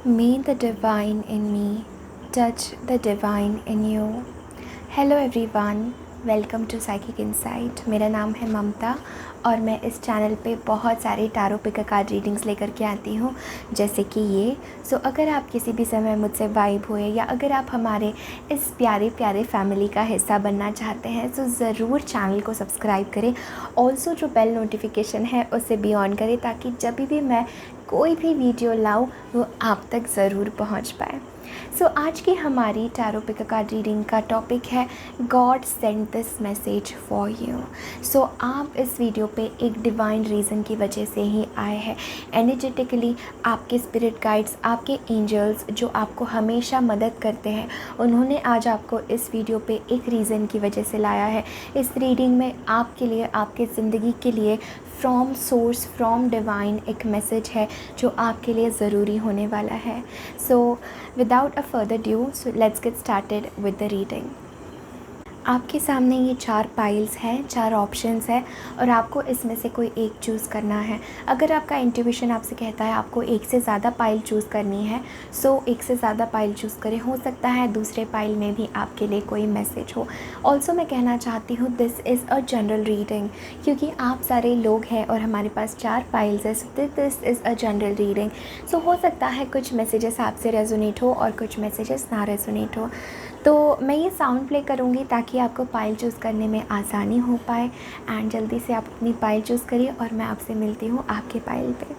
May the divine in me touch the divine in you. Hello everyone, welcome to psychic insight. मेरा नाम है ममता और मैं इस चैनल पे बहुत सारे टैरो पिक कार्ड रीडिंग्स लेकर के आती हूँ, जैसे कि ये। अगर आप किसी भी समय मुझसे वाइब हुए या अगर आप हमारे इस प्यारे प्यारे फैमिली का हिस्सा बनना चाहते हैं तो ज़रूर चैनल को सब्सक्राइब करें। ऑल्सो जो बेल नोटिफिकेशन है उसे भी ऑन करें ताकि जब भी मैं कोई भी वीडियो लाऊँ वो आप तक ज़रूर पहुँच पाए। आज की हमारी टैरो पिक कार्ड रीडिंग का टॉपिक है God send this message for you. आप इस वीडियो पे एक डिवाइन रीज़न की वजह से ही आए हैं। एनर्जेटिकली आपके स्पिरिट गाइड्स, आपके एंजल्स जो आपको हमेशा मदद करते हैं, उन्होंने आज आपको इस वीडियो पे एक रीज़न की वजह से लाया है। इस रीडिंग में आपके लिए, आपके ज़िंदगी के लिए फ्रॉम सोर्स, फ्रॉम डिवाइन एक मैसेज है जो आपके लिए ज़रूरी होने वाला है। Without a further ado, let's get started with the reading. आपके सामने ये 4 पाइल्स हैं, 4 ऑप्शंस हैं और आपको इसमें से कोई एक चूज़ करना है। अगर आपका इंट्यूशन आपसे कहता है आपको एक से ज़्यादा पाइल चूज़ करनी है, एक से ज़्यादा पाइल चूज़ करें। हो सकता है दूसरे पाइल में भी आपके लिए कोई मैसेज हो। ऑल्सो मैं कहना चाहती हूँ this is a general reading, क्योंकि आप सारे लोग हैं और हमारे पास 4 पाइल्स है। This is a general reading. हो सकता है कुछ मैसेजेस आपसे रेजोनेट हो और कुछ मैसेजेस ना रेजोनेट हो। मैं ये साउंड प्ले करूँगी ताकि आपको पाइल चूज़ करने में आसानी हो पाए। एंड जल्दी से आप अपनी पाइल चूज़ करिए और मैं आपसे मिलती हूँ आपके पाइल पे।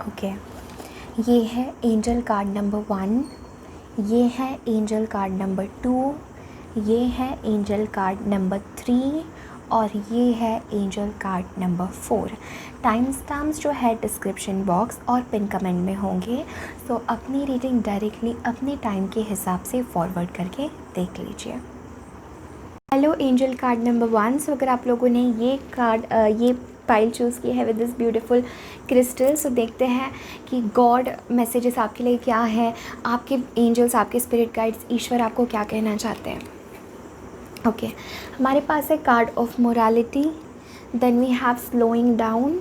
ओके, ये है एंजल कार्ड नंबर 1, ये है एंजल कार्ड नंबर 2, ये है एंजल कार्ड नंबर 3 और ये है angel card number 4। Time stamps जो है डिस्क्रिप्शन बॉक्स और पिन कमेंट में होंगे। अपनी रीडिंग डायरेक्टली अपने टाइम के हिसाब से फॉरवर्ड करके देख लीजिए। Hello angel card number 1। अगर आप लोगों ने ये फाइल चूज़ की है विद दिस ब्यूटीफुल क्रिस्टल, देखते हैं कि गॉड मैसेजेस आपके लिए क्या है, आपके एंजल्स, आपके स्पिरिट गाइड्स, ईश्वर आपको क्या कहना चाहते हैं। ओके, हमारे पास है card of morality, then we have slowing down,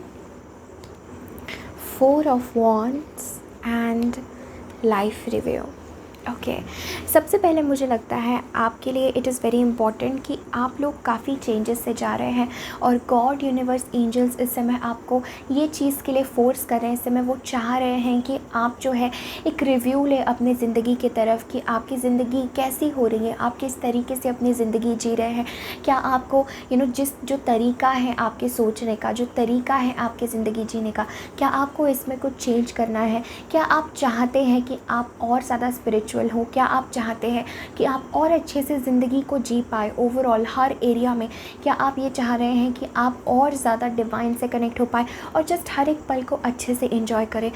4 of wands and life review. Okay, सबसे पहले मुझे लगता है आपके लिए इट इज़ वेरी इंपॉर्टेंट कि आप लोग काफ़ी चेंजेस से जा रहे हैं और गॉड, यूनिवर्स, एंजल्स इस समय आपको ये चीज़ के लिए फोर्स कर रहे हैं। इस समय वो चाह रहे हैं कि आप जो है एक रिव्यू ले अपनी ज़िंदगी की तरफ कि आपकी ज़िंदगी कैसी हो रही है, आप किस तरीके से अपनी ज़िंदगी जी रहे हैं। क्या आपको जो तरीका है आपके सोचने का, जो तरीका है आपकी ज़िंदगी जीने का, क्या आपको इसमें कुछ चेंज करना है। क्या आप चाहते हैं कि आप और ज़्यादा स्पिरिचुअल हो, क्या आप चाहते हैं कि आप और अच्छे से ज़िंदगी को जी पाए ओवरऑल हर एरिया में। क्या आप ये चाह रहे हैं कि आप और ज़्यादा डिवाइन से कनेक्ट हो पाए और जस्ट हर एक पल को अच्छे से एंजॉय करें।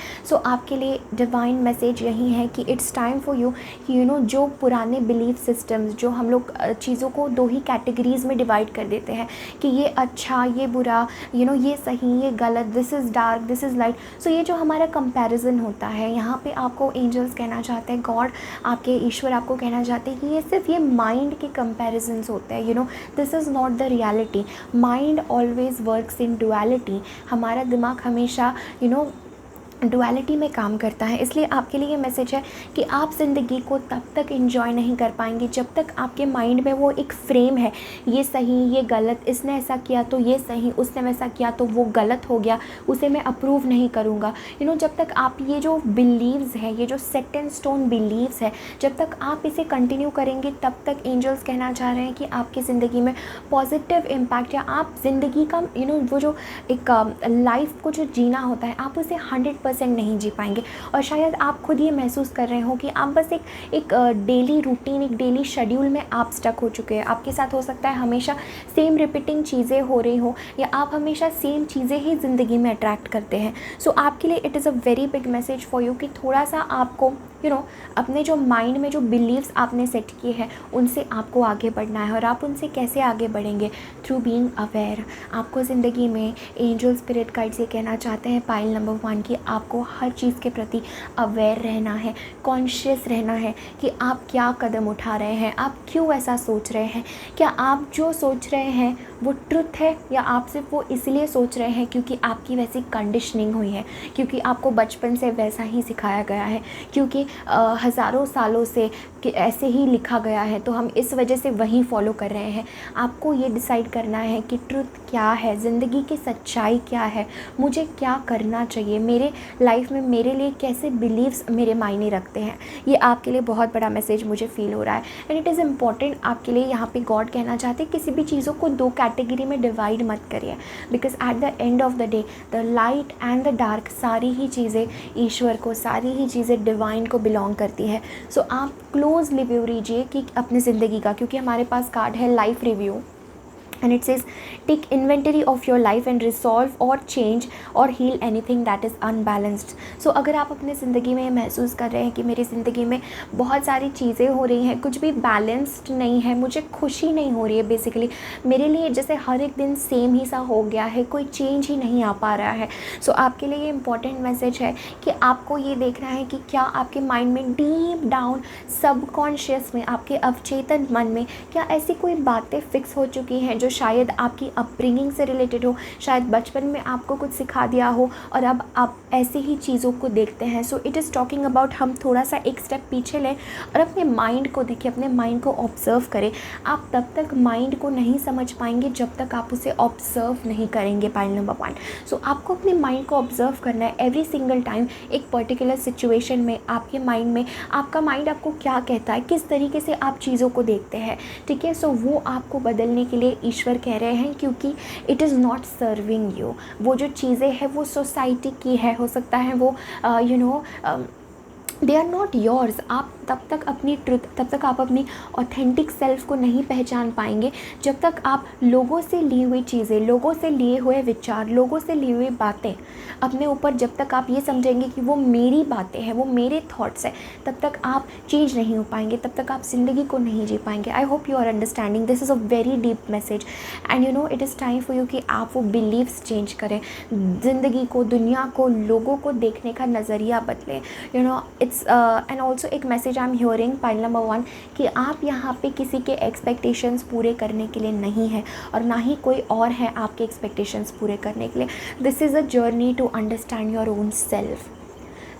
आपके लिए डिवाइन मैसेज यही है कि इट्स टाइम फॉर यू कि जो पुराने बिलीफ सिस्टम्स, जो हम लोग चीज़ों को 2 ही कैटेगरीज़ में डिवाइड कर देते हैं कि ये अच्छा, ये बुरा, ये सही, ये गलत, this is dark, this is light. ये जो हमारा कंपैरिजन होता है, यहाँ पे आपको एंजल्स कहना चाहते हैं, गॉड आपके ईश्वर आपको कहना चाहते हैं कि ये सिर्फ ये माइंड के कंपैरिजन्स होते हैं। This is not the reality. Mind always works in duality. हमारा दिमाग हमेशा डुअलिटी में काम करता है। इसलिए आपके लिए ये मैसेज है कि आप ज़िंदगी को तब तक एंजॉय नहीं कर पाएंगे जब तक आपके माइंड में वो एक फ्रेम है, ये सही, ये गलत, इसने ऐसा किया तो ये सही, उसने वैसा किया तो वो गलत हो गया, उसे मैं अप्रूव नहीं करूँगा। जब तक आप ये जो बिलीव्स है, ये जो सेट इन स्टोन बिलीव्स है, जब तक आप इसे कंटिन्यू करेंगे तब तक एंजल्स कहना चाह रहे हैं कि आपकी ज़िंदगी में पॉजिटिव इम्पैक्ट, या आप ज़िंदगी का वो जो एक लाइफ को जो जीना होता है आप उसे 100% नहीं जी पाएंगे। और शायद आप खुद ये महसूस कर रहे हो कि आप बस एक डेली रूटीन, एक डेली शेड्यूल में आप स्टक हो चुके हैं। आपके साथ हो सकता है हमेशा सेम रिपीटिंग चीज़ें हो रही हो या आप हमेशा सेम चीज़ें ही ज़िंदगी में अट्रैक्ट करते हैं। आपके लिए it is a very big message for you कि थोड़ा सा आपको अपने जो माइंड में जो बिलीव्स आपने सेट किए हैं उनसे आपको आगे बढ़ना है। और आप उनसे कैसे आगे बढ़ेंगे? Through being aware. आपको ज़िंदगी में एंजल स्पिरिट गाइड्स ये कहना चाहते हैं पाइल नंबर 1 कि आपको हर चीज़ के प्रति अवेयर रहना है, कॉन्शियस रहना है कि आप क्या कदम उठा रहे हैं, आप क्यों ऐसा सोच रहे हैं, क्या आप जो सोच रहे हैं वो ट्रुथ है या आप सिर्फ वो इसलिए सोच रहे हैं क्योंकि आपकी वैसी कंडीशनिंग हुई है, क्योंकि आपको बचपन से वैसा ही सिखाया गया है, क्योंकि हज़ारों सालों से कि ऐसे ही लिखा गया है तो हम इस वजह से वही फॉलो कर रहे हैं। आपको ये डिसाइड करना है कि ट्रुथ क्या है, ज़िंदगी की सच्चाई क्या है, मुझे क्या करना चाहिए, मेरे लाइफ में मेरे लिए कैसे बिलीव्स मेरे मायने रखते हैं। ये आपके लिए बहुत बड़ा मैसेज मुझे फील हो रहा है एंड इट इज़ इम्पॉर्टेंट आपके लिए। यहाँ पे गॉड कहना चाहते हैं किसी भी चीज़ों को 2 कैटेगरी में डिवाइड मत करिए, because at the end of the day the light and the dark सारी ही चीज़ें ईश्वर को, सारी ही चीज़ें डिवाइन को बिलोंग करती है। सो आप क्लोज रिव्यू लीजिए कि अपनी ज़िंदगी का, क्योंकि हमारे पास कार्ड है life review and it says take inventory of your life and resolve or change or heal anything that is unbalanced। so अगर आप अपने ज़िंदगी में महसूस कर रहे हैं कि मेरी ज़िंदगी में बहुत सारी चीज़ें हो रही हैं, कुछ भी बैलेंस्ड नहीं है, मुझे खुशी नहीं हो रही है, बेसिकली मेरे लिए जैसे हर एक दिन सेम ही सा हो गया है, कोई चेंज ही नहीं आ पा रहा है। सो आपके लिए ये इंपॉर्टेंट मैसेज है कि आपको ये देखना है कि क्या आपके माइंड में डीप डाउन सबकॉन्शियस में, आपके अवचेतन मन में क्या ऐसी कोई बातें फिक्स हो चुकी हैं जो शायद आपकी अपब्रिंगिंग से रिलेटेड हो, शायद बचपन में आपको कुछ सिखा दिया हो और अब आप ऐसी ही चीज़ों को देखते हैं। सो इट इज़ टॉकिंग अबाउट हम थोड़ा सा एक स्टेप पीछे लें और अपने माइंड को देखिए, अपने माइंड को ऑब्ज़र्व करें। आप तब तक माइंड को नहीं समझ पाएंगे जब तक आप उसे ऑब्ज़र्व नहीं करेंगे। Point number 1। सो आपको अपने माइंड को ऑब्ज़र्व करना है एवरी सिंगल टाइम। एक पर्टिकुलर सिचुएशन में आपके माइंड में आपका माइंड आपको क्या कहता है, किस तरीके से आप चीज़ों को देखते हैं, ठीक है। सो वो आपको बदलने के लिए ईश्वर कह रहे हैं, क्योंकि it is not serving you. वो जो चीज़ें हैं वो सोसाइटी की है, हो सकता है वो दे आर नॉट योर्स। आप तब तक अपनी ट्रुथ, तब तक आप अपनी ऑथेंटिक सेल्फ को नहीं पहचान पाएंगे जब तक आप लोगों से ली हुई चीज़ें, लोगों से लिए हुए विचार, लोगों से ली हुई बातें अपने ऊपर, जब तक आप ये समझेंगे कि वो मेरी बातें हैं, वो मेरे थॉट्स हैं, तब तक आप चेंज नहीं हो पाएंगे, तब तक आप ज़िंदगी को नहीं जी पाएंगे। I hope you are understanding, this is a very deep message and it is time for you कि आप वो बिलीव्स चेंज करें, ज़िंदगी को, दुनिया को, लोगों को देखने का नज़रिया बदलें। इट्स एंड ऑल्सो एक message I am hearing pile number 1 कि आप यहाँ पे किसी के एक्सपेक्टेशंस पूरे करने के लिए नहीं है और ना ही कोई और है आपके एक्सपेक्टेशंस पूरे करने के लिए। This is a journey to understand your own self.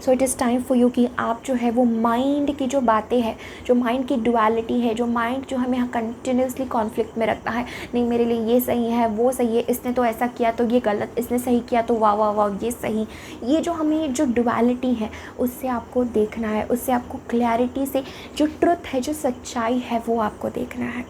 So it is time for you कि आप जो है वो माइंड की जो बातें हैं, जो माइंड की डुअलिटी है, जो माइंड जो हमें कंटिन्यूसली कॉन्फ्लिक्ट में रखता है, नहीं मेरे लिए ये सही है, वो सही है, इसने तो ऐसा किया तो ये गलत, इसने सही किया तो वाह वाह वाह ये सही, ये जो हमें जो डुअलिटी है उससे आपको देखना है, उससे आपको क्लैरिटी से जो ट्रुथ है, जो सच्चाई है वो आपको देखना है,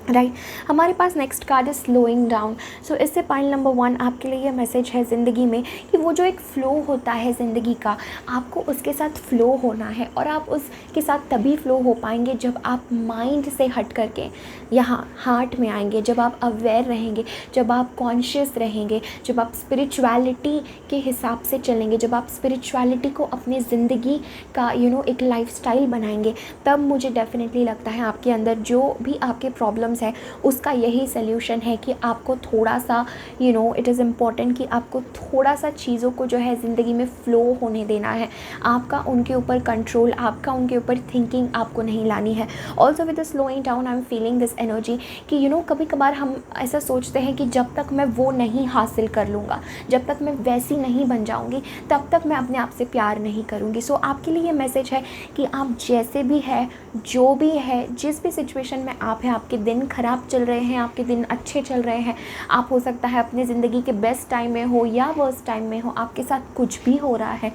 राइट। हमारे पास नेक्स्ट कार्ड है स्लोइंग डाउन। सो इससे पॉइंट नंबर 1 आपके लिए ये मैसेज है ज़िंदगी में कि वो जो एक फ़्लो होता है ज़िंदगी का, आपको उसके साथ फ़्लो होना है और आप उसके साथ तभी फ़्लो हो पाएंगे जब आप माइंड से हट करके यहाँ हार्ट में आएंगे, जब आप अवेयर रहेंगे, जब आप कॉन्शियस रहेंगे, जब आप स्पिरिचुअलिटी के हिसाब से चलेंगे, जब आप स्पिरिचुअलिटी को अपनी ज़िंदगी का एक लाइफस्टाइल बनाएंगे, तब मुझे डेफिनेटली लगता है आपके अंदर जो भी आपके प्रॉब्लम्स है उसका यही सल्यूशन है कि आपको थोड़ा सा इट इज़ इम्पॉर्टेंट कि आपको थोड़ा सा चीज़ों को जो है ज़िंदगी में फ़्लो होने देना है। आपका उनके ऊपर कंट्रोल, आपका उनके ऊपर थिंकिंग आपको नहीं लानी है। Also with the slowing down I am feeling this energy कि कभी कभार हम ऐसा सोचते हैं कि जब तक मैं वो नहीं हासिल कर लूँगा, जब तक मैं वैसी नहीं बन जाऊँगी, तब तक मैं अपने आप से प्यार नहीं करूँगी। सो आपके लिए ये मैसेज है कि आप जैसे भी है, जो भी है, जिस भी सिचुएशन में आप हैं, आपके दिन ख़राब चल रहे हैं, आपके दिन अच्छे चल रहे हैं, आप हो सकता है अपनी ज़िंदगी के बेस्ट टाइम में हो या वर्स्ट टाइम में हो, आपके साथ कुछ भी हो रहा है,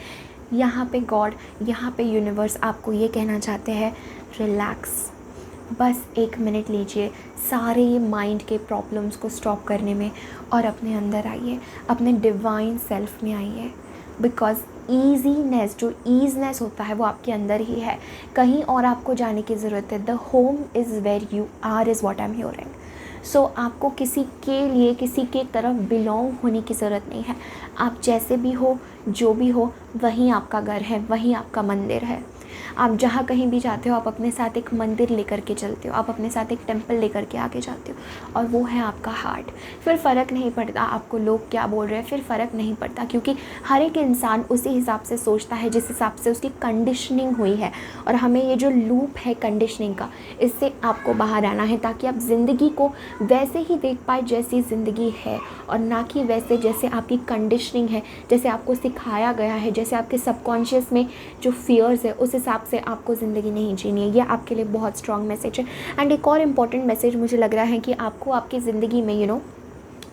यहाँ पे गॉड, यहाँ पे यूनिवर्स आपको ये कहना चाहते हैं रिलैक्स। बस 1 मिनट लीजिए सारे ये माइंड के प्रॉब्लम्स को स्टॉप करने में और अपने अंदर आइए, अपने डिवाइन सेल्फ में आइए। बिकॉज ईजीनेस, जो ईजनेस होता है वो आपके अंदर ही है, कहीं और आपको जाने की ज़रूरत है। The home is where you are is what I am hearing. So आपको किसी के लिए, किसी के तरफ बिलोंग होने की ज़रूरत नहीं है। आप जैसे भी हो, जो भी हो, वहीं आपका घर है, वहीं आपका मंदिर है। आप जहाँ कहीं भी जाते हो, आप अपने साथ एक मंदिर लेकर के चलते हो, आप अपने साथ एक टेम्पल लेकर के आगे जाते हो, और वो है आपका हार्ट। फिर फ़र्क नहीं पड़ता आपको लोग क्या बोल रहे हैं, फिर फ़र्क नहीं पड़ता, क्योंकि हर एक इंसान उसी हिसाब से सोचता है जिस हिसाब से उसकी कंडीशनिंग हुई है। और हमें ये जो लूप है कंडीशनिंग का, इससे आपको बाहर आना है, ताकि आप ज़िंदगी को वैसे ही देख पाए जैसी ज़िंदगी है, और ना कि वैसे जैसे आपकी कंडीशनिंग है, जैसे आपको सिखाया गया है, जैसे आपके सबकॉन्शियस में जो फियर्स है उस हिसाब से आपको ज़िंदगी नहीं जीनी है। ये आपके लिए बहुत स्ट्रॉन्ग मैसेज है। एंड एक और इम्पॉर्टेंट मैसेज मुझे लग रहा है कि आपको आपकी ज़िंदगी में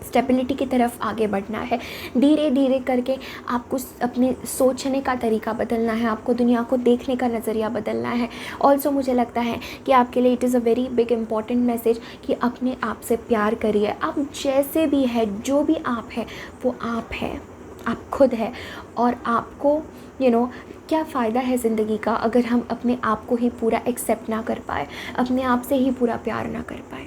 स्टेबिलिटी की तरफ आगे बढ़ना है। धीरे धीरे करके आपको अपने सोचने का तरीका बदलना है, आपको दुनिया को देखने का नज़रिया बदलना है। ऑल्सो मुझे लगता है कि आपके लिए it is a very big important message कि अपने आप से प्यार करिए। आप जैसे भी है, जो भी आप है, वो आप है, आप खुद है। और आपको क्या फ़ायदा है ज़िंदगी का अगर हम अपने आप को ही पूरा एक्सेप्ट ना कर पाए, अपने आप से ही पूरा प्यार ना कर पाए।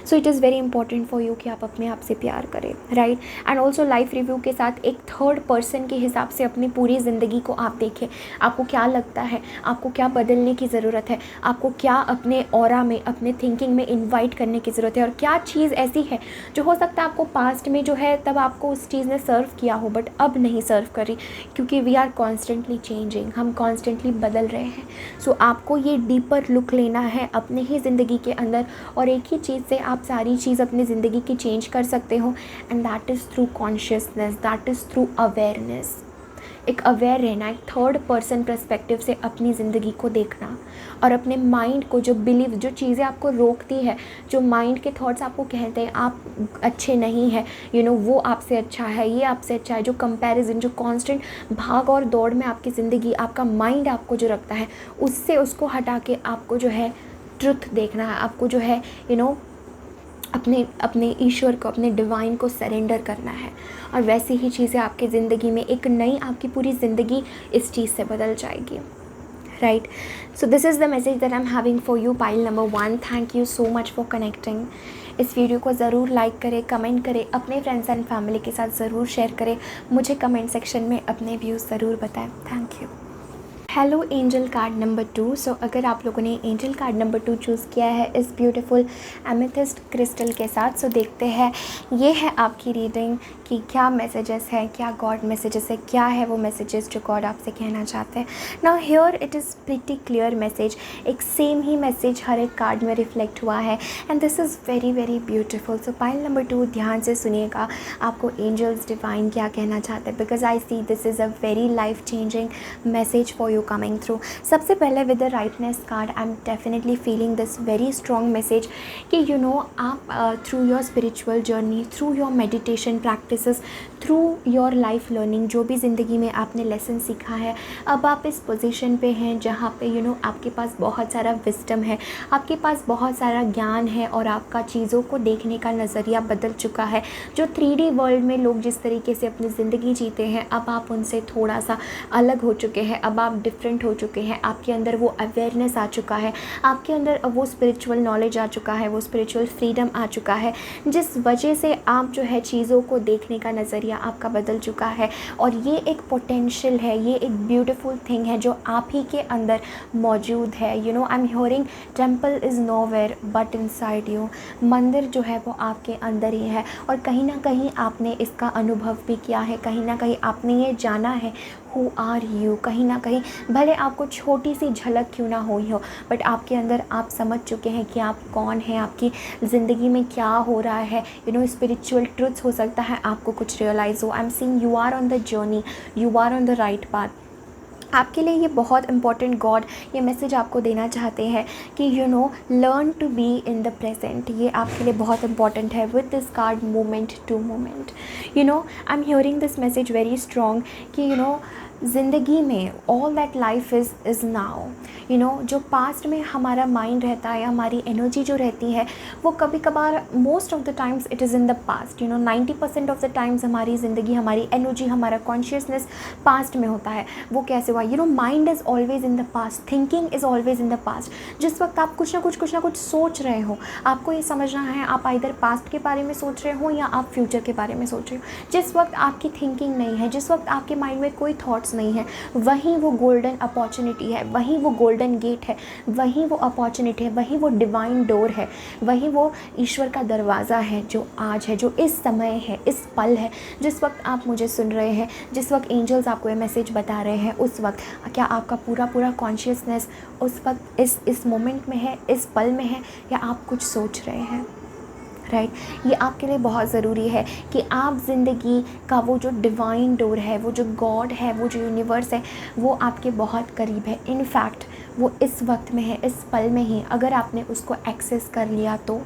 सो it is very important for you कि आप अपने आप से प्यार करें, right. And also life review के साथ एक थर्ड पर्सन के हिसाब से अपनी पूरी ज़िंदगी को आप देखें। आपको क्या लगता है, आपको क्या बदलने की ज़रूरत है, आपको क्या अपने ऑरा में, अपने थिंकिंग में इन्वाइट करने की ज़रूरत है, और क्या चीज़ ऐसी है जो हो सकता है आपको पास्ट में जो है तब आपको उस चीज़ ने सर्व किया हो बट अब नहीं सर्व करी, क्योंकि वी आर कॉन्स्टेंटली चेंजिंग, हम कॉन्स्टेंटली बदल रहे हैं। सो आपको ये डीपर लुक लेना है अपने ही ज़िंदगी के अंदर, और एक ही चीज़ से आप सारी चीज़ अपनी ज़िंदगी की चेंज कर सकते हो। And that is through consciousness, that is through awareness. एक अवेयर रहना, एक थर्ड पर्सन पर्सपेक्टिव से अपनी ज़िंदगी को देखना, और अपने माइंड को जो बिलीव, जो चीज़ें आपको रोकती है, जो माइंड के थॉट्स आपको कहते हैं आप अच्छे नहीं हैं, वो आपसे अच्छा है, ये आपसे अच्छा है, जो कंपैरिजन, जो कांस्टेंट भाग और दौड़ में आपकी ज़िंदगी, आपका माइंड आपको जो रखता है, उससे उसको हटा के आपको जो है ट्रुथ देखना है, आपको जो है अपने ईश्वर को, अपने डिवाइन को सरेंडर करना है। और वैसी ही चीज़ें आपकी ज़िंदगी में, एक नई आपकी पूरी ज़िंदगी इस चीज़ से बदल जाएगी, right. So this is the message that I am having for you, pile number 1। Thank you so much for connecting. इस वीडियो को ज़रूर लाइक करें, कमेंट करें, अपने फ्रेंड्स एंड फैमिली के साथ ज़रूर शेयर करें, मुझे कमेंट सेक्शन में अपने व्यूज़ ज़रूर बताएं। Thank you. Hello angel card number 2। सो अगर आप लोगों ने एंजल कार्ड नंबर 2 चूज़ किया है इस ब्यूटीफुल एमेथिस्ट क्रिस्टल के साथ, सो देखते हैं ये है आपकी रीडिंग कि क्या मैसेजेस हैं, क्या गॉड मैसेजेस है, क्या है वो मैसेजेस जो गॉड आपसे कहना चाहते हैं। Now here it is pretty clear message, एक सेम ही मैसेज हर एक कार्ड में रिफ्लेक्ट हुआ है, and this is very very beautiful. So pile number 2 ध्यान से सुनिएगा, आपको एंजल्स डिवाइन क्या कहना चाहते हैं, because I see this is a very life changing message for you coming through। सबसे पहले with the rightness card I am definitely feeling this very strong message कि आप through your spiritual journey, through your meditation practices, through your life learning, जो भी ज़िंदगी में आपने lesson सीखा है, अब आप इस पोजीशन पे हैं जहाँ पे आपके पास बहुत सारा विस्डम है, आपके पास बहुत सारा ज्ञान है, और आपका चीज़ों को देखने का नज़रिया बदल चुका है। जो 3D वर्ल्ड में लोग जिस तरीके से अपनी ज़िंदगी जीते हैं, अब आप उनसे थोड़ा सा अलग हो चुके हैं, अब आप डिफरेंट हो चुके हैं, आपके अंदर वो अवेयरनेस आ चुका है, आपके अंदर वो स्पिरिचुअल नॉलेज आ चुका है, वो स्पिरिचुअल फ्रीडम आ चुका है, जिस वजह से आप जो है चीज़ों को देखने का नज़रिया आपका बदल चुका है। और ये एक पोटेंशियल है, ये एक ब्यूटीफुल थिंग है जो आप ही के अंदर मौजूद है। आई am hearing temple is nowhere but inside you. मंदिर जो है वो आपके अंदर ही है, और कहीं ना कहीं आपने इसका अनुभव भी किया है, कहीं ना कहीं आपने ये जाना है हु आर यू। कहीं ना कहीं भले आपको छोटी सी झलक क्यों ना हुई हो, बट आपके अंदर आप समझ चुके हैं कि आप कौन हैं, आपकी ज़िंदगी में क्या हो रहा है। स्पिरिचुअल ट्रुथ्स हो सकता है आपको कुछ रियलाइज़ हो। I am seeing you are on the journey, you are on the right path. आपके लिए ये बहुत इंपॉर्टेंट गॉड ये मैसेज आपको देना चाहते हैं कि learn to be in the present. ये आपके लिए बहुत इंपॉर्टेंट है with this card moment to moment. I am hearing this message very strong कि ज़िंदगी में all that life is now. जो पास्ट में हमारा माइंड रहता है, हमारी एनर्जी जो रहती है, वो कभी कभार most of the times it is in the past. 90% of the times हमारी ज़िंदगी, हमारी एनर्जी, हमारा कॉन्शियसनेस पास्ट में होता है। वो कैसे हुआ? Mind is always in the past, thinking is always in the past. जिस वक्त आप कुछ ना कुछ सोच रहे हो, आपको ये समझना है आप आइदर पास्ट के बारे में सोच रहे हो या आप फ्यूचर के बारे में सोच रहे हो। जिस वक्त आपकी थिंकिंग नहीं है, जिस वक्त आपके माइंड में कोई थॉट्स थॉट्स नहीं है, वहीं वो गोल्डन अपॉर्चुनिटी है, वहीं वो गोल्डन गेट है, वहीं वो अपॉर्चुनिटी है, वहीं वो डिवाइन डोर है, वहीं वो ईश्वर का दरवाज़ा है जो आज है, जो इस समय है, इस पल है, जिस वक्त आप मुझे सुन रहे हैं, जिस वक्त एंजल्स आपको ये मैसेज बता रहे हैं, उस वक्त क्या आपका पूरा कॉन्शियसनेस उस वक्त इस मोमेंट में है, इस पल में है, या आप कुछ सोच रहे हैं? राइट, ये आपके लिए बहुत ज़रूरी है कि आप ज़िंदगी का वो जो डिवाइन डोर है, वो जो गॉड है, वो जो यूनिवर्स है, वो आपके बहुत करीब है। इनफैक्ट वो इस वक्त में है, इस पल में ही, अगर आपने उसको एक्सेस कर लिया तो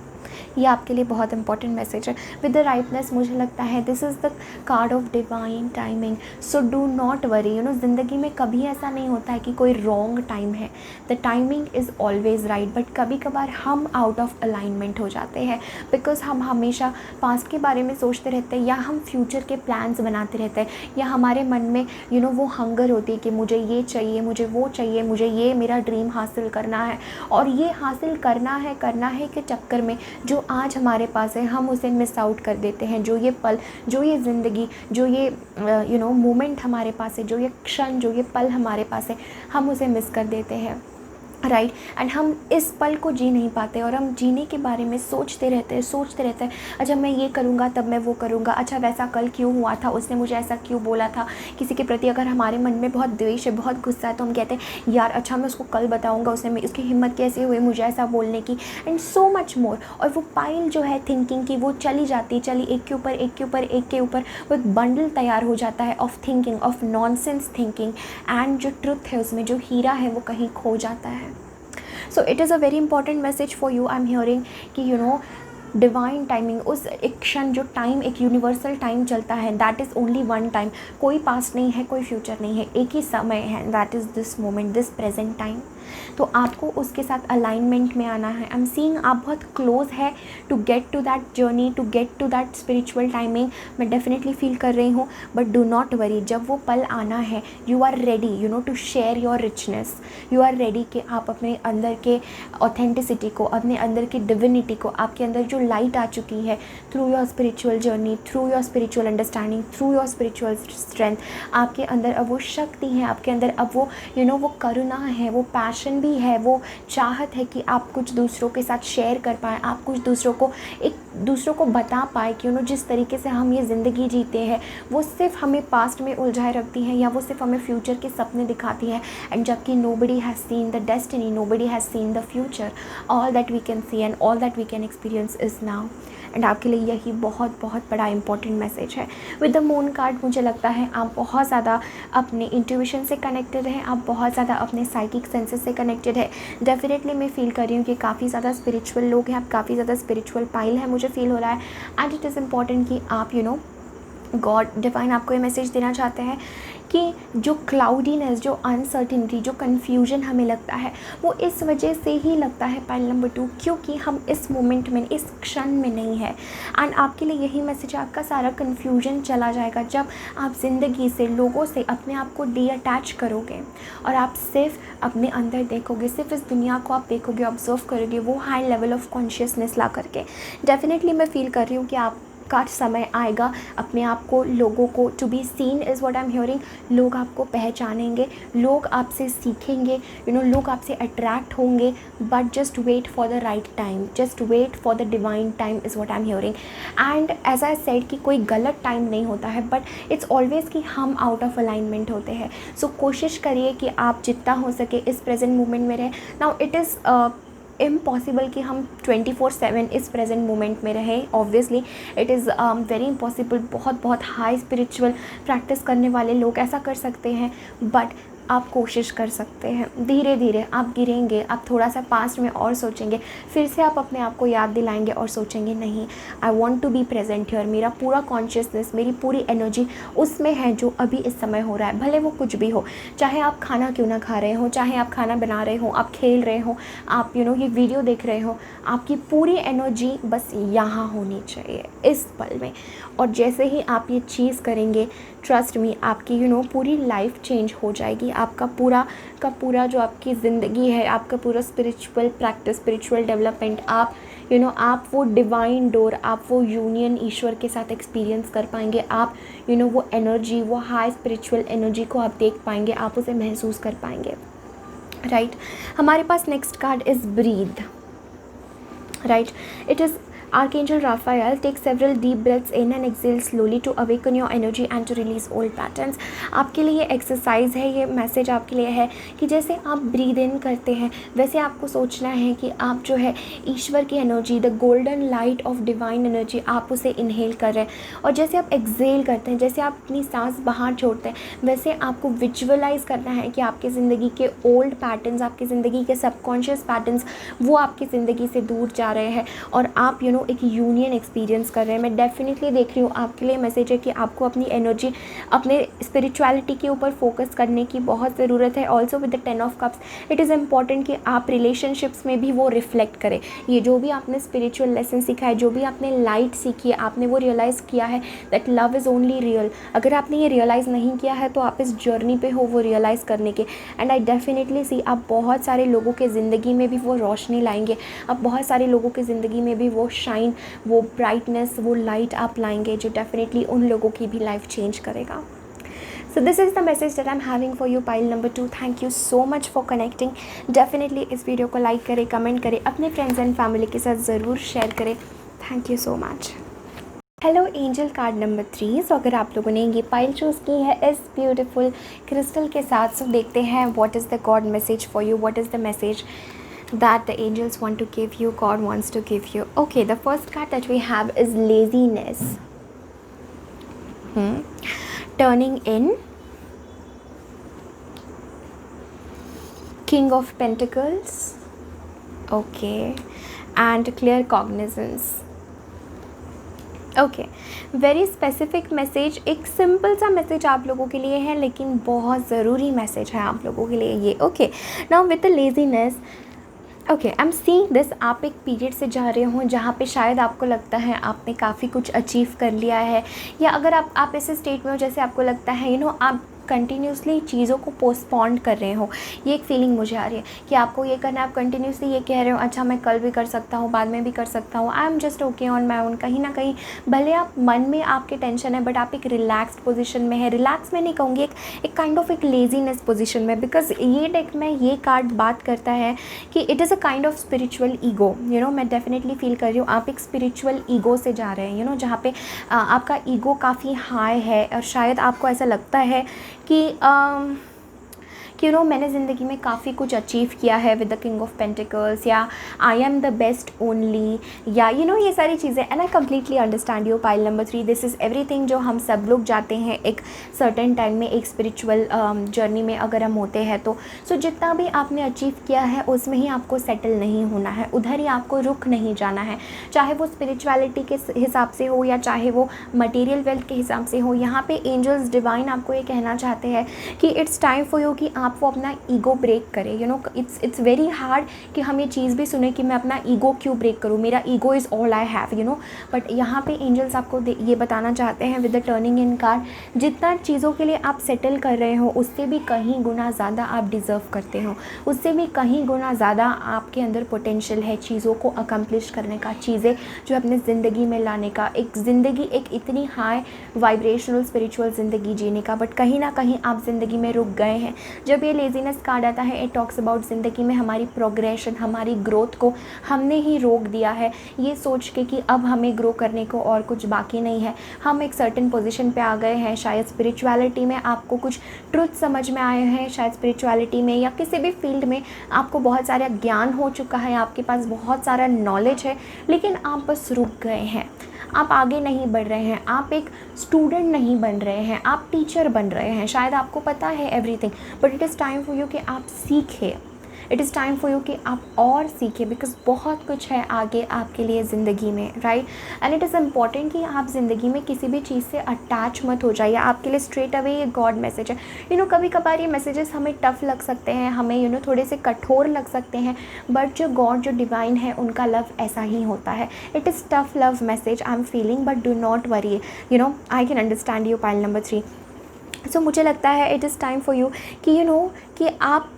ये आपके लिए बहुत इंपॉर्टेंट मैसेज है। विद द राइटनेस मुझे लगता है this is the card of divine timing, so do not worry. ज़िंदगी में कभी ऐसा नहीं होता है कि कोई रॉन्ग टाइम है, the timing is always right, but कभी कभार हम आउट ऑफ अलाइनमेंट हो जाते हैं, बिकॉज हम हमेशा पास्ट के बारे में सोचते रहते हैं, या हम फ्यूचर के प्लान्स बनाते रहते हैं, या हमारे मन में वो हंगर होती है कि मुझे ये चाहिए, मुझे वो चाहिए, मुझे ये मेरा ड्रीम हासिल करना है, और ये हासिल करना है के चक्कर में जो आज हमारे पास है हम उसे मिस आउट कर देते हैं। जो ये पल, जो ये ज़िंदगी, जो ये मोमेंट हमारे पास है, जो ये क्षण, जो ये पल हमारे पास है, हम उसे मिस कर देते हैं। राइट, एंड हम इस पल को जी नहीं पाते, और हम जीने के बारे में सोचते रहते हैं, अच्छा मैं ये करूँगा तब मैं वो करूँगा, अच्छा वैसा कल क्यों हुआ था, उसने मुझे ऐसा क्यों बोला था। किसी के प्रति अगर हमारे मन में बहुत द्वेष है, बहुत गुस्सा है, तो हम कहते हैं यार अच्छा मैं उसको कल बताऊँगा, उसकी हिम्मत कैसे हुई मुझे ऐसा बोलने की, एंड सो मच मोर। और वो पाइल जो है थिंकिंग की, वो चली एक के ऊपर वो एक बंडल तैयार हो जाता है of thinking, of nonsense thinking, and जो ट्रुथ है उसमें, जो हीरा है, वो कहीं खो जाता है। So it is a very important message for you. I'm hearing कि डिवाइन टाइमिंग, उस एक क्षण, जो टाइम एक यूनिवर्सल टाइम चलता है, that is only one time. कोई पास्ट नहीं है, कोई फ्यूचर नहीं है, एक ही समय है, that is this moment, this present time. तो आपको उसके साथ अलाइनमेंट में आना है। आई एम सीइंग आप बहुत क्लोज है to get to that journey, to get to that spiritual timing. मैं डेफिनेटली फील कर रही हूँ, बट डू नॉट वरी, जब वो पल आना है you are ready to share your richness, you are ready कि आप अपने अंदर के ऑथेंटिसिटी को, अपने अंदर की डिविनिटी को, आपके अंदर जो लाइट आ चुकी है through your spiritual journey, through your spiritual understanding, through your spiritual strength, आपके अंदर अब वो शक्ति है, आपके अंदर अब वो वो करुणा है, वो पैशन भी है, वो चाहत है कि आप कुछ दूसरों के साथ शेयर कर पाएँ, आप कुछ दूसरों को बता पाए कि जिस तरीके से हम ये ज़िंदगी जीते हैं वो सिर्फ हमें पास्ट में उलझाए रखती हैं, या वो सिर्फ हमें फ्यूचर के सपने दिखाती हैं, एंड जबकि nobody has seen the destiny, nobody has seen the future, all that we can see and all that we can experience is now. And आपके लिए यही बहुत बहुत बड़ा इंपॉर्टेंट मैसेज है। विद द मून कार्ड मुझे लगता है आप बहुत ज़्यादा अपने इंट्यूशन से कनेक्टेड हैं, आप बहुत ज़्यादा अपने साइकिक सेंसेस से कनेक्टेड है। डेफिनेटली मैं फील कर रही हूँ कि काफ़ी ज़्यादा स्पिरिचुअल लोग हैं, आप काफ़ी ज़्यादा स्पिरिचुअल पाइल है, मुझे फील हो रहा है। एंड इट इज़ इम्पॉर्टेंट कि आप गॉड डिवाइन आपको ये मैसेज देना चाहते हैं कि जो क्लाउडीनेस, जो अनसर्टिनिटी, जो कन्फ्यूजन हमें लगता है वो इस वजह से ही लगता है पाइल नंबर 2, क्योंकि हम इस मोमेंट में, इस क्षण में नहीं है। एंड आपके लिए यही मैसेज है, आपका सारा कन्फ्यूजन चला जाएगा जब आप ज़िंदगी से, लोगों से अपने आप को डी-अटैच करोगे और आप सिर्फ अपने अंदर देखोगे, सिर्फ इस दुनिया को आप देखोगे, ऑब्जर्व करोगे, वो हाई लेवल ऑफ कॉन्शियसनेस ला करके। डेफिनेटली मैं फील कर रही हूँ कि आप का समय आएगा अपने आप को, लोगों को to be seen is what I am hearing. लोग आपको पहचानेंगे, लोग आपसे सीखेंगे, लोग आपसे अट्रैक्ट होंगे, but just wait for the right time, just wait for the divine time is what I am hearing. And as I said कि कोई गलत टाइम नहीं होता है, बट इट्स ऑलवेज़ कि हम आउट ऑफ अलाइनमेंट होते हैं। सो कोशिश करिए कि आप जितना हो सके इस प्रेजेंट मोमेंट में रहें। नाउ इट इज़ इम्पॉसिबल कि हम 24/7 इस प्रेजेंट मोमेंट में रहें, obviously it is very impossible. बहुत हाई स्पिरिचुअल प्रैक्टिस करने वाले लोग ऐसा कर सकते हैं, बट आप कोशिश कर सकते हैं। धीरे धीरे आप गिरेंगे, आप थोड़ा सा पास्ट में और सोचेंगे, फिर से आप अपने आप को याद दिलाएंगे और सोचेंगे नहीं, I want to be present here. मेरा पूरा कॉन्शियसनेस, मेरी पूरी एनर्जी उसमें है जो अभी इस समय हो रहा है, भले वो कुछ भी हो। चाहे आप खाना क्यों ना खा रहे हो, चाहे आप खाना बना रहे हो, आप खेल रहे हो, आप ये वीडियो देख रहे हो, आपकी पूरी एनर्जी बस यहाँ होनी चाहिए इस पल में। और जैसे ही आप ये चीज़ करेंगे, ट्रस्ट मी, आपकी पूरी लाइफ चेंज हो जाएगी। आपका पूरा का पूरा जो आपकी ज़िंदगी है, आपका पूरा स्पिरिचुअल प्रैक्टिस, स्पिरिचुअल डेवलपमेंट, आप आप वो डिवाइन डोर, आप वो यूनियन ईश्वर के साथ एक्सपीरियंस कर पाएंगे। आप वो एनर्जी, वो हाई स्पिरिचुअल एनर्जी को आप देख पाएंगे, आप उसे महसूस कर पाएंगे, राइट। हमारे पास next card is breath, right. It is Archangel Raphael, take several deep breaths in and exhale slowly to awaken your energy and to release old patterns। आपके लिए ये एक्सरसाइज है, ये मैसेज आपके लिए है कि जैसे आप ब्रीद इन करते हैं वैसे आपको सोचना है कि आप जो है ईश्वर की energy, the golden light of divine energy, आप उसे इनहेल कर रहे हैं। और जैसे आप एक्सहेल करते हैं, जैसे आप अपनी सांस बाहर छोड़ते हैं, वैसे आपको विजुअलाइज करना है कि आपकी ज़िंदगी के ओल्ड पैटर्न्स, आपकी ज़िंदगी के सबकॉन्शियस पैटर्न्स, वो आपकी ज़िंदगी से दूर जा रहे हैं और आप एक यूनियन एक्सपीरियंस कर रहे हैं। मैं डेफिनेटली देख रही हूँ आपके लिए मैसेज है कि आपको अपनी एनर्जी, अपने स्पिरिचुअलिटी के ऊपर फोकस करने की बहुत ज़रूरत है। Also with the 10 of cups, it is important कि आप रिलेशनशिप्स में भी वो रिफ्लेक्ट करें। ये जो भी आपने स्पिरिचुअल लेसन सीखा है, जो भी आपने लाइट सीखी है, आपने वो रियलाइज़ किया है that love is only real. अगर आपने ये रियलाइज़ नहीं किया है तो आप इस जर्नी पे हो वो रियलाइज़ करने के। एंड आई डेफिनेटली सी आप बहुत सारे लोगों के ज़िंदगी में भी वो रोशनी लाएंगे, आप बहुत सारे लोगों की ज़िंदगी में भी वो शाइन, वो ब्राइटनेस, वो लाइट आप लाएंगे जो डेफिनेटली उन लोगों की भी लाइफ चेंज करेगा। So this is the message that I am having for you, pile number 2। Thank you so much for connecting. Definitely इस वीडियो को लाइक करें, कमेंट करें, अपने फ्रेंड्स एंड फैमिली के साथ ज़रूर शेयर करें। Thank you so much. Hello angel card number 3। सो अगर आप लोगों ने ये पाइल चूज़ की है इस ब्यूटीफुल क्रिस्टल के साथ, सो देखते हैं what is the God message for you, what is the message that the angels want to give you, God wants to give you. Okay, the first card that we have is laziness. Turning in, King of Pentacles, okay, and clear cognizance. Okay, very specific message, एक simple सा message आप लोगों के लिए है लेकिन बहुत ज़रूरी मैसेज है आप लोगों के लिए ये। Okay, now with the laziness, okay, I am seeing this, आप एक पीरियड से जा रहे हो जहाँ पे शायद आपको लगता है आपने काफ़ी कुछ अचीव कर लिया है, या अगर आप ऐसे स्टेट में हो जैसे आपको लगता है आप कंटिन्यूसली चीज़ों को पोस्टपोन कर रहे हो। ये एक फीलिंग मुझे आ रही है कि आपको ये करना है, आप कंटिन्यूसली ये कह रहे हो अच्छा मैं कल भी कर सकता हूँ, बाद में भी कर सकता हूँ, I am just okay on my own. कहीं ना कहीं भले आप मन में आपके टेंशन है बट आप एक रिलैक्स्ड पोजीशन में है। रिलैक्स मैं नहीं कहूँगी, एक काइंड ऑफ एक लेजीनेस पोजीशन में, बिकॉज ये डेक में ये कार्ड बात करता है कि it is a kind of spiritual ego. मैं डेफिनेटली फील कर रही हूँ आप एक स्पिरिचुअल ईगो से जा रहे हैं, जहाँ पे आपका ईगो काफ़ी हाई है और शायद आपको ऐसा लगता है कि मैंने ज़िंदगी में काफ़ी कुछ अचीव किया है with the king of pentacles, या I am the best only, या ये सारी चीज़ें। And I completely understand you, pile number 3। This is everything जो हम सब लोग जाते हैं एक सर्टेन टाइम में, एक स्पिरिचुअल जर्नी में अगर हम होते हैं तो सो जितना भी आपने अचीव किया है उसमें ही आपको सेटल नहीं होना है, उधर ही आपको रुक नहीं जाना है, चाहे वो स्पिरिचुअलिटी के हिसाब से हो या चाहे वो मटेरियल वेल्थ के हिसाब से हो। यहाँ पे एंजल्स डिवाइन आपको ये कहना चाहते हैं कि इट्स टाइम फॉर यू कि आप वो अपना ईगो ब्रेक करें। इट्स वेरी हार्ड कि हम ये चीज़ भी सुने कि मैं अपना ईगो क्यों ब्रेक करूँ, मेरा ego is all I have, but यहाँ पे एंजल्स आपको ये बताना चाहते हैं with the turning in card, जितना चीज़ों के लिए आप सेटल कर रहे हो उससे भी कहीं गुना ज़्यादा आप डिज़र्व करते हो, उससे भी कहीं गुना ज़्यादा आपके अंदर पोटेंशियल है चीज़ों को अकम्प्लिश करने का, चीज़ें जो अपने ज़िंदगी में लाने का, एक ज़िंदगी एक इतनी हाई वाइब्रेशनल स्पिरिचुअल ज़िंदगी जीने का। बट कहीं ना कहीं आप ज़िंदगी में रुक गए हैं। जब ये लेजीनेस कार्ड आता है इट टॉक्स अबाउट ज़िंदगी में हमारी प्रोग्रेशन, हमारी ग्रोथ को हमने ही रोक दिया है, ये सोच के कि अब हमें ग्रो करने को और कुछ बाकी नहीं है, हम एक सर्टेन पोजीशन पे आ गए हैं। शायद स्पिरिचुअलिटी में आपको कुछ ट्रुथ समझ में आए हैं, शायद स्पिरिचुअलिटी में या किसी भी फील्ड में आपको बहुत सारा ज्ञान हो चुका है, आपके पास बहुत सारा नॉलेज है, लेकिन आप बस रुक गए हैं, आप आगे नहीं बढ़ रहे हैं, आप एक स्टूडेंट नहीं बन रहे हैं, आप टीचर बन रहे हैं। शायद आपको पता है everything but it is time for you कि आप सीखें, it is time for you कि आप और सीखें, बिकॉज बहुत कुछ है आगे आपके लिए ज़िंदगी में, right. And it is important कि आप ज़िंदगी में किसी भी चीज़ से अटैच मत हो जाइए। आपके लिए स्ट्रेट अवे ये गॉड मैसेज है। कभी कभार ये मैसेजेस हमें टफ़ लग सकते हैं, हमें थोड़े से कठोर लग सकते हैं, बट जो गॉड जो डिवाइन है उनका लव ऐसा ही होता है। It is tough love message I am feeling, but do not worry, I can understand you, pile number 3। सो मुझे लगता है it is time for you कि कि आप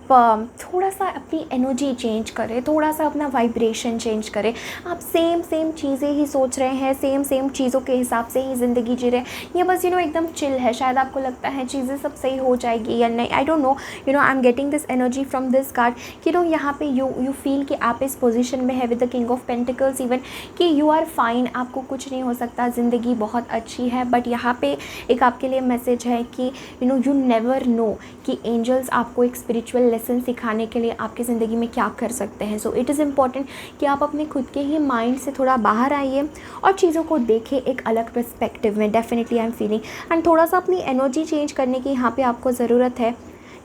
थोड़ा सा अपनी एनर्जी चेंज करें, थोड़ा सा अपना वाइब्रेशन चेंज करें। आप सेम चीज़ें ही सोच रहे हैं, सेम चीज़ों के हिसाब से ही ज़िंदगी जी रहे हैं, ये बस एकदम चिल है। शायद आपको लगता है चीज़ें सब सही हो जाएगी या नहीं, I don't know, I am getting this energy from this card कि यहाँ पे यू फील कि आप इस पोजीशन में है with the king of pentacles even, कि यू आर फाइन, आपको कुछ नहीं हो सकता, ज़िंदगी बहुत अच्छी है। बट यहाँ पे एक आपके लिए मैसेज है कि यू नेवर नो कि एंजल्स आपको एक स्पिरिचुअल लेसन सिखाने के लिए आपकी ज़िंदगी में क्या कर सकते हैं। सो इट इज़ इम्पॉर्टेंट कि आप अपने खुद के ही माइंड से थोड़ा बाहर आइए और चीज़ों को देखें एक अलग पर्सपेक्टिव में। Definitely I am feeling and थोड़ा सा अपनी एनर्जी चेंज करने की यहाँ पे आपको ज़रूरत है,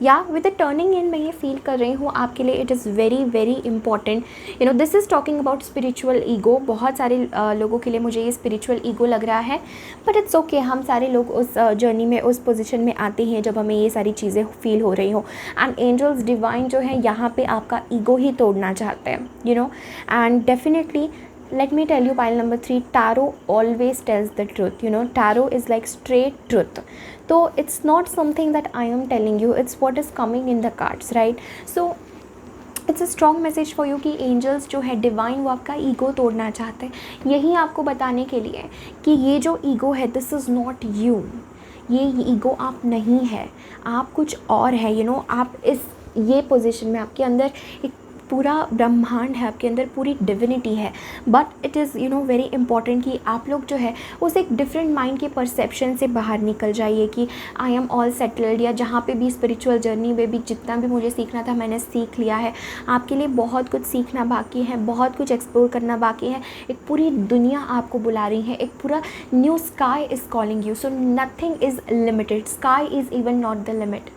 या विद द टर्निंग इन मैं ये फील कर रही हूँ आपके लिए it is very important. This is talking about spiritual ego. बहुत सारे लोगों के लिए मुझे ये स्पिरिचुअल ईगो लग रहा है, बट इट्स ओके। हम सारे लोग उस जर्नी में, उस पोजीशन में आते हैं जब हमें ये सारी चीज़ें फील हो रही हो। एंड एंजल्स डिवाइन जो है यहाँ पे आपका ईगो ही तोड़ना चाहते हैं, and definitely let me tell you, pile number 3, tarot always tells the truth. Tarot is like straight truth. So it's not something that I am telling you, it's what is coming in the cards, right? So it's a strong message for you कि angels जो है divine वो आपका ego तोड़ना चाहते हैं, यही आपको बताने के लिए कि ये जो ईगो है दिस इज़ नॉट यू, ये ईगो आप नहीं है, आप कुछ और है। आप ये पोजीशन में, आपके अंदर एक पूरा ब्रह्मांड है, आपके अंदर पूरी डिविनिटी है। But it is very important कि आप लोग जो है उस एक डिफरेंट माइंड के परसेप्शन से बाहर निकल जाइए कि आई एम ऑल सेटल्ड, या जहाँ पे भी स्पिरिचुअल जर्नी में भी जितना भी मुझे सीखना था मैंने सीख लिया है। आपके लिए बहुत कुछ सीखना बाकी है, बहुत कुछ एक्सप्लोर करना बाकी है। एक पूरी दुनिया आपको बुला रही है, एक पूरा new sky is calling you. So nothing is limited, sky is even not the limit,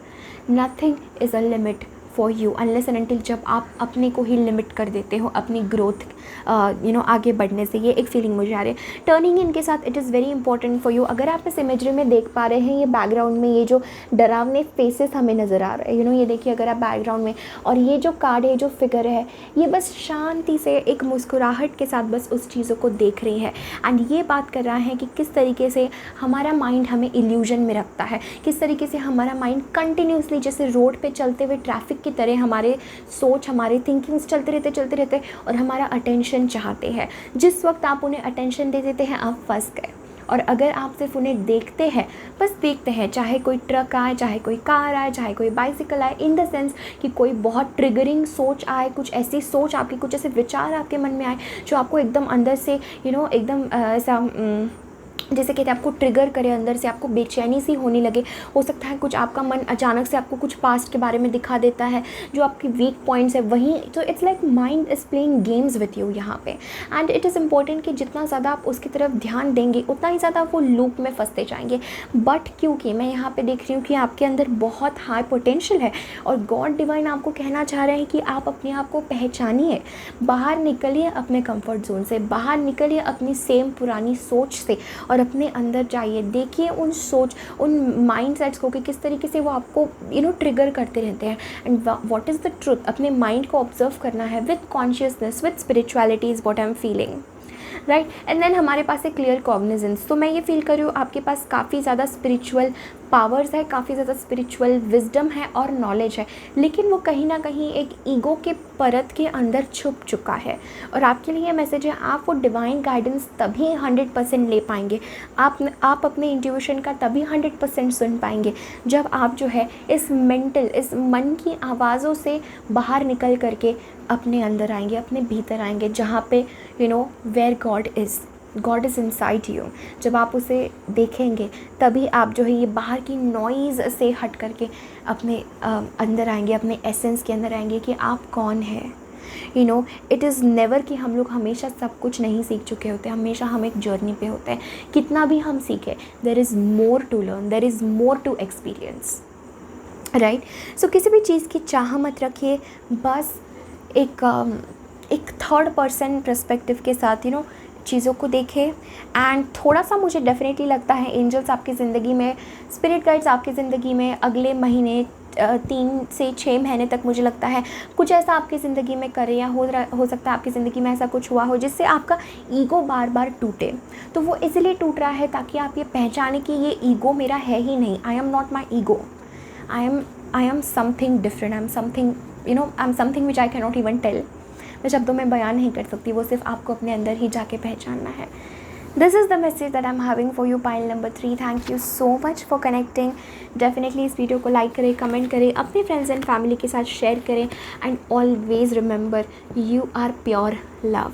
nothing is a limit for you unless and until जब आप अपने को ही लिमिट कर देते हो अपनी ग्रोथ आगे बढ़ने से। ये एक फीलिंग मुझे आ रही है। टर्निंग इन के साथ it is very important for you. अगर आप इस इमेजरी में देख पा रहे हैं, ये बैकग्राउंड में ये जो डरावने फेसेस हमें नज़र आ रहे हैं, ये देखिए अगर आप बैकग्राउंड में, और ये जो कार्ड है, जो फिगर है, ये बस शांति से एक मुस्कुराहट के साथ बस उस चीज़ों को देख रही है। एंड ये बात कर रहा है कि किस तरीके से हमारा माइंड हमें इल्यूजन में रखता है, किस तरीके से हमारा माइंड कंटिन्यूसली जैसे रोड पे चलते हुए ट्रैफिक की तरह हमारे सोच, हमारे थिंकिंग्स चलते रहते और हमारा अटेंशन चाहते हैं। जिस वक्त आप उन्हें अटेंशन दे देते हैं आप फंस गए। और अगर आप सिर्फ उन्हें देखते हैं, बस देखते हैं, चाहे कोई ट्रक आए, चाहे कोई कार आए, चाहे कोई बाइसिकल आए, इन द सेंस कि कोई बहुत ट्रिगरिंग सोच आए, कुछ ऐसी सोच आपकी, कुछ ऐसे विचार आपके मन में आए जो आपको एकदम अंदर से एकदम ऐसा जैसे कहते हैं आपको ट्रिगर करे, अंदर से आपको बेचैनी सी होने लगे। हो सकता है कुछ आपका मन अचानक से आपको कुछ पास्ट के बारे में दिखा देता है, जो आपकी वीक पॉइंट्स है वहीं, तो it's like mind is playing games with you यहाँ पे। एंड इट इज़ इम्पॉर्टेंट कि जितना ज़्यादा आप उसकी तरफ ध्यान देंगे उतना ही ज़्यादा वो लूप में फंसते जाएंगे। बट क्योंकि मैं यहाँ पे देख रही हूँ कि आपके अंदर बहुत हाई पोटेंशियल है और गॉड डिवाइन आपको कहना चाह रहे हैं कि आप अपने आप को पहचानिए, बाहर निकलिए अपने कंफर्ट जोन से, बाहर निकलिए अपनी सेम पुरानी सोच से और अपने अंदर जाइए। देखिए उन सोच, उन माइंड सेट्स को कि किस तरीके से वो आपको ट्रिगर करते रहते हैं। And what is the truth, अपने माइंड को ऑब्जर्व करना है with consciousness, with spirituality is what I am feeling, right. And then हमारे पास है क्लियर कॉग्निजेंस। तो मैं ये फील कर रही हूँ आपके पास काफ़ी ज़्यादा स्पिरिचुअल पावर्स है, काफ़ी ज़्यादा स्पिरिचुअल विजडम है और नॉलेज है, लेकिन वो कहीं ना कहीं एक ईगो के परत के अंदर छुप चुका है। और आपके लिए मैसेज है, आप वो डिवाइन गाइडेंस तभी 100% ले पाएंगे, आप अपने इंट्यूशन का तभी 100% सुन पाएंगे जब आप जो है इस मेंटल, इस मन की आवाज़ों से बाहर निकल करके अपने अंदर आएंगे, अपने भीतर आएंगे, जहाँ पे where God is inside you. जब आप उसे देखेंगे तभी आप जो है ये बाहर की नॉइज़ से हट करके अपने अंदर आएंगे, अपने एसेंस के अंदर आएंगे कि आप कौन हैं। इट इज़ नेवर कि हम लोग हमेशा सब कुछ नहीं सीख चुके होते, हमेशा हम एक जर्नी पे होते हैं। कितना भी हम सीखें, there is more to learn, there is more to experience, right. So किसी भी चीज़ की चाह मत रखिए, बस एक थर्ड पर्सन पर्सपेक्टिव के साथ चीज़ों को देखें। एंड थोड़ा सा मुझे डेफिनेटली लगता है एंजल्स आपकी ज़िंदगी में, स्पिरिट गाइड्स आपकी ज़िंदगी में अगले महीने 3 से 6 महीने तक मुझे लगता है कुछ ऐसा आपकी ज़िंदगी में करे, या हो सकता है आपकी ज़िंदगी में ऐसा कुछ हुआ हो जिससे आपका ईगो बार बार टूटे। तो वो इसलिए टूट रहा है ताकि आप ये पहचानें कि ये ईगो मेरा है ही नहीं, I am not my ego, I am I am something different, I am something, I am something which I can not even tell. मैं शब्दों में बयान नहीं कर सकती, वो सिर्फ आपको अपने अंदर ही जाके पहचानना है। This is the message that I am having for you, pile number 3। Thank you so much for connecting. Definitely इस वीडियो को लाइक करें, कमेंट करें, अपने फ्रेंड्स एंड फैमिली के साथ शेयर करें, and always remember you are pure love.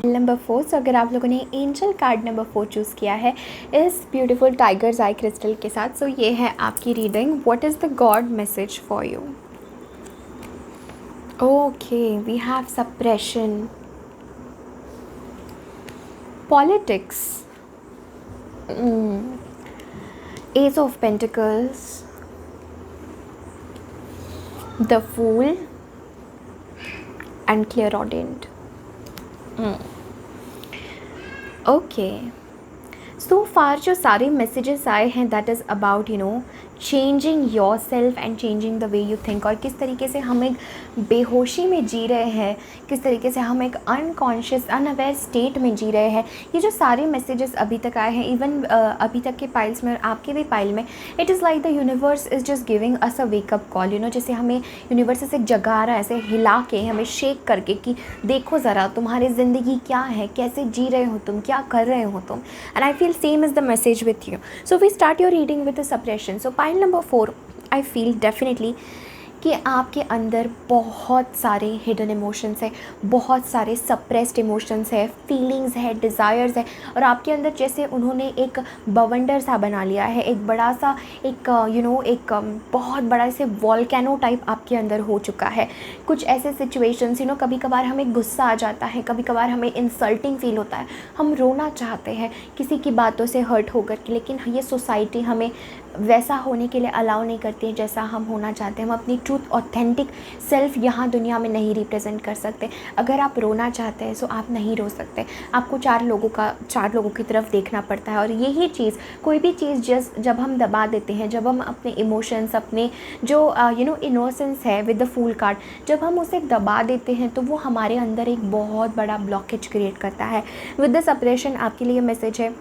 Number 4, so अगर आप लोगों ने एंजल कार्ड नंबर 4 चूज़ किया है इस ब्यूटीफुल टाइगर्स आई क्रिस्टल के साथ, सो ये है आपकी reading. What is the God message for you? Okay, we have suppression, politics, Ace of Pentacles, the Fool, and Clairaudient. Okay, so far जो सारे messages आए हैं that is about changing your self and changing the way you think, और किस तरीके से हम एक बेहोशी में जी रहे हैं, किस तरीके से हम एक अनकॉन्शियस अनअवेयर स्टेट में जी रहे हैं। ये जो सारे मैसेजेस अभी तक आए हैं, इवन अभी तक के पाइल्स में और आपके भी पाइल में, it is like the universe is just giving us a wake up call. जैसे हमें यूनिवर्स से जगा रहा है, ऐसे हिला के, हमें शेक करके कि देखो ज़रा तुम्हारी ज़िंदगी क्या है, कैसे जी रहे हो तुम, क्या कर रहे हो तुम। And I feel same is the message with you. So we start your reading with the suppression. So pile number 4, I feel definitely कि आपके अंदर बहुत सारे हिडन इमोशंस है, बहुत सारे सप्रेस्ड इमोशंस है, फीलिंग्स है, डिज़ायर्स है, और आपके अंदर जैसे उन्होंने एक बवंडर सा बना लिया है, एक बड़ा सा एक एक बहुत बड़ा से वॉल्केनो टाइप आपके अंदर हो चुका है। कुछ ऐसे सिचुएशंस कभी कभार हमें गुस्सा आ जाता है, कभी कभार हमें इंसल्टिंग फील होता है, हम रोना चाहते हैं किसी की बातों से हर्ट होकर के, लेकिन ये सोसाइटी हमें वैसा होने के लिए अलाउ नहीं करती है जैसा हम होना चाहते हैं। हम अपनी ट्रूथ ऑथेंटिक सेल्फ यहाँ दुनिया में नहीं रिप्रेजेंट कर सकते। अगर आप रोना चाहते हैं तो आप नहीं रो सकते, आपको चार लोगों की तरफ देखना पड़ता है। और यही चीज़, कोई भी चीज़ जब हम दबा देते हैं, जब हम अपने इमोशंस, अपने जो इनोसेंस है विद द फूल कार्ड, जब हम उसे दबा देते हैं तो वो हमारे अंदर एक बहुत बड़ा ब्लॉकेज क्रिएट करता है। विद द सेपरेशन आपके लिए मैसेज है,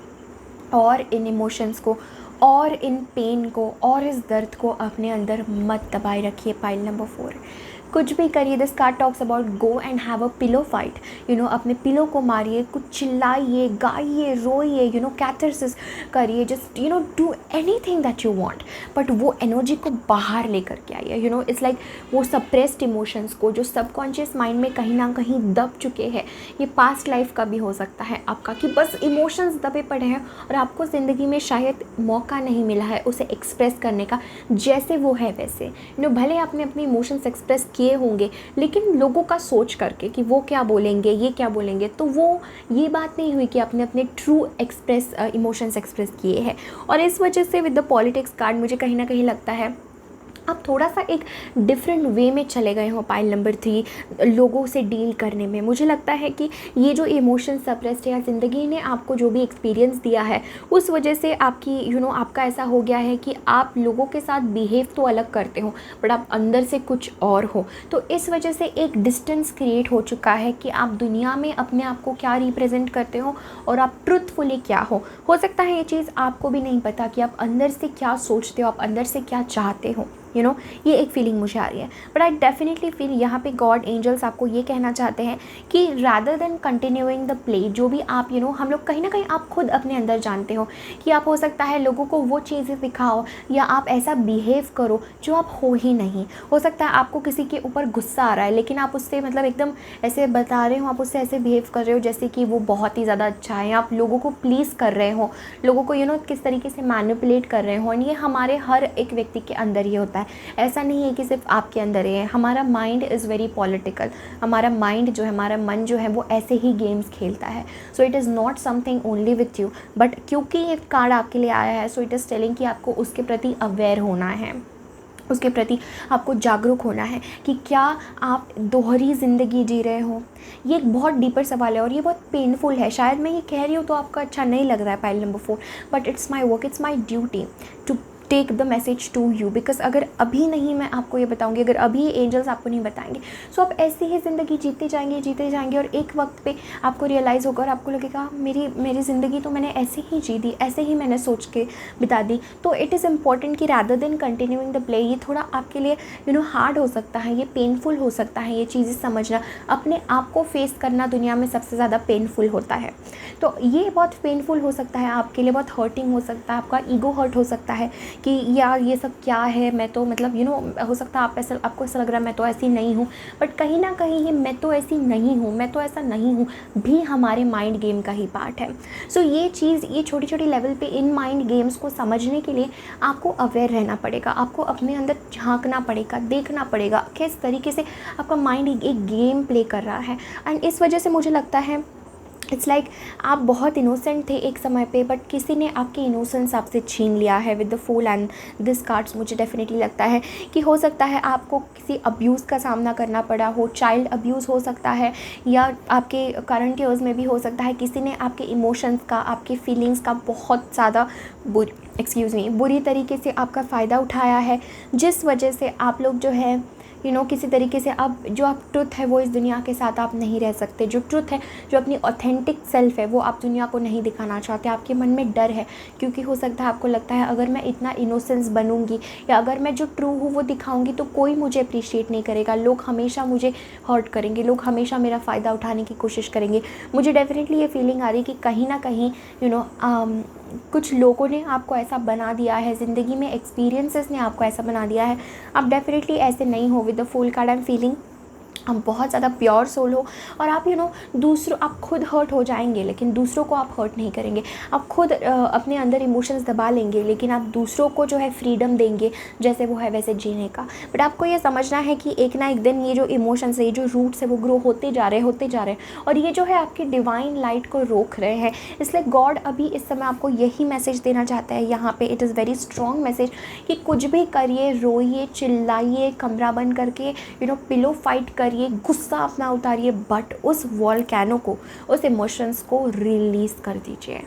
और इन इमोशंस को और इन पेन को और इस दर्द को अपने अंदर मत दबाए रखिए। पाइल नंबर 4, कुछ भी करिए। This card talks about go and have a pillow fight. अपने पिलो को मारिए, कुछ चिल्लाइए, गाइए, रोइए, कैथारसिस करिए, just do anything that you want, but वो एनर्जी को बाहर लेकर के आइए। इट्स लाइक वो सप्रेस्ड इमोशंस को जो सबकॉन्शियस माइंड में कहीं ना कहीं दब चुके हैं, ये पास्ट लाइफ का भी हो सकता है आपका, कि बस इमोशंस दबे पड़े हैं और आपको ज़िंदगी में शायद मौका नहीं मिला है उसे एक्सप्रेस करने का जैसे वो है वैसे। भले आपने अपने इमोशंस एक्सप्रेस किए होंगे, लेकिन लोगों का सोच करके कि वो क्या बोलेंगे, ये क्या बोलेंगे, तो वो ये बात नहीं हुई कि आपने अपने ट्रू इमोशंस एक्सप्रेस किए हैं। और इस वजह से विद द पॉलिटिक्स कार्ड मुझे कहीं ना कहीं लगता है आप थोड़ा सा एक डिफरेंट वे में चले गए हो पाइल नंबर 3 लोगों से डील करने में। मुझे लगता है कि ये जो इमोशन सप्रेस्ड है, या ज़िंदगी ने आपको जो भी एक्सपीरियंस दिया है उस वजह से आपकी आपका ऐसा हो गया है कि आप लोगों के साथ बिहेव तो अलग करते हो बट आप अंदर से कुछ और हो। तो इस वजह से एक डिस्टेंस क्रिएट हो चुका है कि आप दुनिया में अपने आप को क्या रिप्रेजेंट करते हो और आप ट्रुथफुली क्या हो सकता है ये चीज़ आपको भी नहीं पता कि आप अंदर से क्या सोचते हो, आप अंदर से क्या चाहते हो। ये एक फीलिंग मुझे आ रही है। बट आई डेफिनेटली फील यहाँ पे गॉड एंजल्स आपको ये कहना चाहते हैं कि rather than continuing the play, जो भी आप हम लोग कहीं ना कहीं आप खुद अपने अंदर जानते हो कि आप हो सकता है लोगों को वो चीज़ें दिखाओ या आप ऐसा बिहेव करो जो आप हो ही नहीं। हो सकता है आपको किसी के ऊपर गुस्सा आ रहा है, लेकिन आप उससे एकदम ऐसे बता रहे हो, आप उससे ऐसे बिहेव कर रहे हो जैसे कि वो बहुत ही ज़्यादा अच्छा है, आप लोगों को प्लीज़ कर रहे हो, लोगों को किस तरीके से मैनिपुलेट कर रहे हो। और ये हमारे हर एक व्यक्ति के अंदर ही होता है, ऐसा नहीं है कि सिर्फ आपके अंदर है। हमारा माइंड इज़ वेरी पॉलिटिकल, हमारा माइंड जो है, हमारा मन जो है वो ऐसे ही गेम्स खेलता है। सो it is not something only with you, but क्योंकि ये कार्ड आपके लिए आया है, सो इट इज़ टेलिंग कि आपको उसके प्रति अवेयर होना है, उसके प्रति आपको जागरूक होना है कि क्या आप दोहरी ज़िंदगी जी रहे हो। ये एक बहुत डीपर सवाल है और ये बहुत पेनफुल है। शायद मैं ये कह रही हूँ तो आपको अच्छा नहीं लग रहा है pile number 4, but it's my work, it's my duty to take the message to you, because अगर अभी नहीं मैं आपको ये बताऊंगी, अगर अभी एंजल्स आपको नहीं बताएंगे, सो आप ऐसी ही ज़िंदगी जीते जाएंगे और एक वक्त पे आपको रियलाइज़ होगा और आपको लगेगा मेरी ज़िंदगी तो मैंने ऐसे ही जी दी, ऐसे ही मैंने सोच के बिता दी। तो इट इज़ इम्पॉर्टेंट कि rather than continuing the play, ये थोड़ा आपके लिए हार्ड हो सकता है, ये पेनफुल हो सकता है, ये चीज़ें समझना, अपने आप को फेस करना दुनिया में सबसे ज़्यादा पेनफुल होता है। तो ये बहुत पेनफुल हो सकता है आपके लिए, बहुत हर्टिंग हो सकता है, आपका ईगो हर्ट हो सकता है कि यार ये सब क्या है, मैं तो मतलब हो सकता है आपको ऐसा लग रहा है मैं तो ऐसी नहीं हूँ, बट कहीं ना कहीं ये मैं तो ऐसी नहीं हूँ, मैं तो ऐसा नहीं हूँ भी हमारे माइंड गेम का ही पार्ट है। सो ये चीज़, ये छोटी छोटी लेवल पे इन माइंड गेम्स को समझने के लिए आपको अवेयर रहना पड़ेगा, आपको अपने अंदर झांकना पड़ेगा, देखना पड़ेगा किस तरीके से आपका माइंड एक गेम प्ले कर रहा है। एंड इस वजह से मुझे लगता है इट्स लाइक आप बहुत इनोसेंट थे एक समय पे, बट किसी ने आपकी इनोसेंस आपसे छीन लिया है with the fool and this cards. मुझे डेफिनेटली लगता है कि हो सकता है आपको किसी अब्यूज़ का सामना करना पड़ा हो, चाइल्ड अब्यूज़ हो सकता है, या आपके करंट ईयर्स में भी हो सकता है किसी ने आपके इमोशंस का, आपके फीलिंग्स का बहुत ज़्यादा बुरी तरीके से आपका फ़ायदा उठाया है, जिस वजह से आप लोग जो है किसी तरीके से अब जो आप ट्रुथ है वो इस दुनिया के साथ आप नहीं रह सकते, जो ट्रुथ है, जो अपनी ऑथेंटिक सेल्फ है वो आप दुनिया को नहीं दिखाना चाहते, आपके मन में डर है, क्योंकि हो सकता है आपको लगता है अगर मैं इतना इनोसेंस बनूंगी या अगर मैं जो ट्रू हूँ वो दिखाऊंगी तो कोई मुझे अप्रिशिएट नहीं करेगा, लोग हमेशा मुझे हर्ट करेंगे, लोग हमेशा मेरा फ़ायदा उठाने की कोशिश करेंगे। मुझे डेफिनेटली ये फीलिंग आ रही है कि कहीं ना कहीं कुछ लोगों ने आपको ऐसा बना दिया है, ज़िंदगी में एक्सपीरियंसेस ने आपको ऐसा बना दिया है। आप डेफिनेटली ऐसे नहीं हो। With the fool card I am feeling आप बहुत ज़्यादा प्योर सोल हो और आप दूसरों, आप खुद हर्ट हो जाएंगे लेकिन दूसरों को आप हर्ट नहीं करेंगे। आप खुद अपने अंदर इमोशंस दबा लेंगे लेकिन आप दूसरों को जो है फ्रीडम देंगे जैसे वो है वैसे जीने का। बट आपको ये समझना है कि एक ना एक दिन ये जो इमोशंस है, ये जो रूट्स है वो ग्रो होते जा रहे हैं और ये जो है आपकी डिवाइन लाइट को रोक रहे हैं। इसलिए गॉड अभी इस समय आपको यही मैसेज देना चाहता है यहाँ पे। It is very strong message कि कुछ भी करिए, रोइए, चिल्लाइए, कमरा बंद करके पिलो फाइट करिए, गुस्सा अपना उतारिए, बट उस वॉल्केनो को, उस इमोशंस को रिलीज़ कर दीजिए,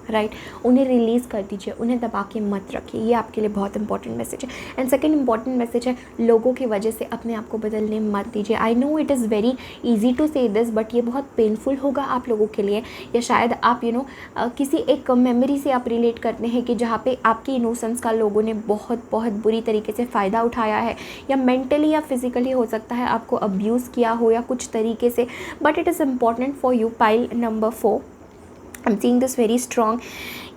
राइट। उन्हें रिलीज़ कर दीजिए, उन्हें दबा के मत रखिए। ये आपके लिए बहुत इंपॉर्टेंट मैसेज है। एंड सेकंड इंपॉर्टेंट मैसेज है, लोगों की वजह से अपने आप को बदलने मत दीजिए। I know it is very easy to say this, but ये बहुत पेनफुल होगा आप लोगों के लिए। या शायद आप किसी एक मेमोरी से आप रिलेट करते हैं कि जहाँ पे आपकी इनोसेंस का लोगों ने बहुत बहुत बुरी तरीके से फ़ायदा उठाया है, या मेंटली या फिज़िकली हो सकता है आपको अब्यूज़ किया हो या कुछ तरीके से। But it is important for you, pile number 4, I am seeing this very strong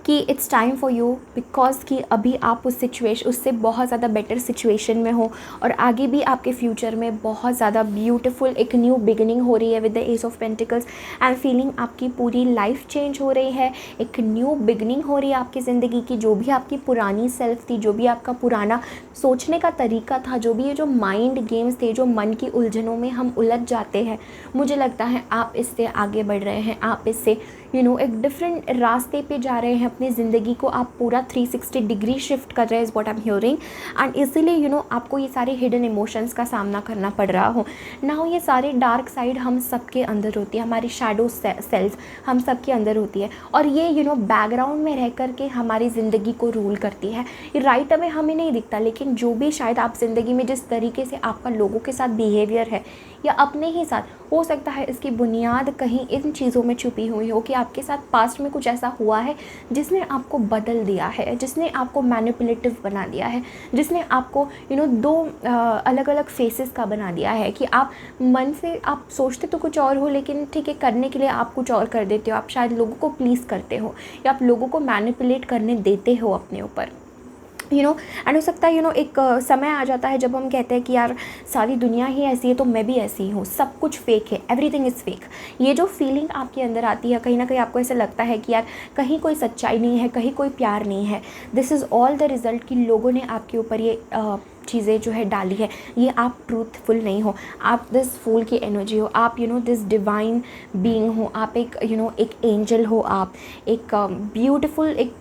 कि it's time for you, because कि अभी आप उससे बहुत ज़्यादा बेटर सिचुएशन में हो और आगे भी आपके फ्यूचर में बहुत ज़्यादा ब्यूटीफुल एक न्यू बिगिनिंग हो रही है। With the S of pentacles I am feeling आपकी पूरी लाइफ चेंज हो रही है, एक न्यू बिगिनिंग हो रही है आपकी ज़िंदगी की। जो भी आपकी पुरानी सेल्फ थी, जो भी आपका पुराना सोचने का तरीका था, जो भी ये जो माइंड गेम्स थे, जो मन की उलझनों में हम उलझ जाते हैं, मुझे लगता है आप इससे आगे बढ़ रहे हैं, आप इससे एक डिफरेंट रास्ते पे जा रहे हैं। अपनी ज़िंदगी को आप पूरा 360 डिग्री शिफ्ट कर रहे हैं, is what I am hearing. And इसीलिए आपको ये सारे हिडन इमोशंस का सामना करना पड़ रहा हो ना। ये सारे डार्क साइड हम सबके अंदर होती है, हमारी शैडो सेल्फ हम सबके अंदर होती है और ये बैकग्राउंड में रह कर के हमारी ज़िंदगी को रूल करती है। ये राइट अवे हमें नहीं दिखता, लेकिन जो भी शायद आप ज़िंदगी में जिस तरीके से आपका लोगों के साथ बिहेवियर है या अपने ही साथ, हो सकता है इसकी बुनियाद कहीं इन चीज़ों में छुपी हुई हो कि आपके साथ पास्ट में कुछ ऐसा हुआ है जिसने आपको बदल दिया है, जिसने आपको मैनिपुलेटिव बना दिया है, जिसने आपको दो अलग अलग फेसेस का बना दिया है कि आप मन से आप सोचते तो कुछ और हो, लेकिन ठीक है करने के लिए आप कुछ और कर देते हो। आप शायद लोगों को प्लीज़ करते हो या आप लोगों को मैनिपुलेट करने देते हो अपने ऊपर, एंड हो सकता है एक समय आ जाता है जब हम कहते हैं कि यार सारी दुनिया ही ऐसी है तो मैं भी ऐसी ही हूँ, सब कुछ फेक है, एवरीथिंग इज़ फेक। ये जो फीलिंग आपके अंदर आती है, कहीं ना कहीं आपको ऐसा लगता है कि यार कहीं कोई सच्चाई नहीं है, कहीं कोई प्यार नहीं है। This is all the result कि लोगों ने आपके ऊपर ये चीज़ें जो है डाली है। ये आप ट्रूथफुल नहीं हो, आप दिस फूल की एनर्जी हो, आप दिस डिवाइन बीइंग हो, आप एक एक एंजल हो, आप एक ब्यूटीफुल, एक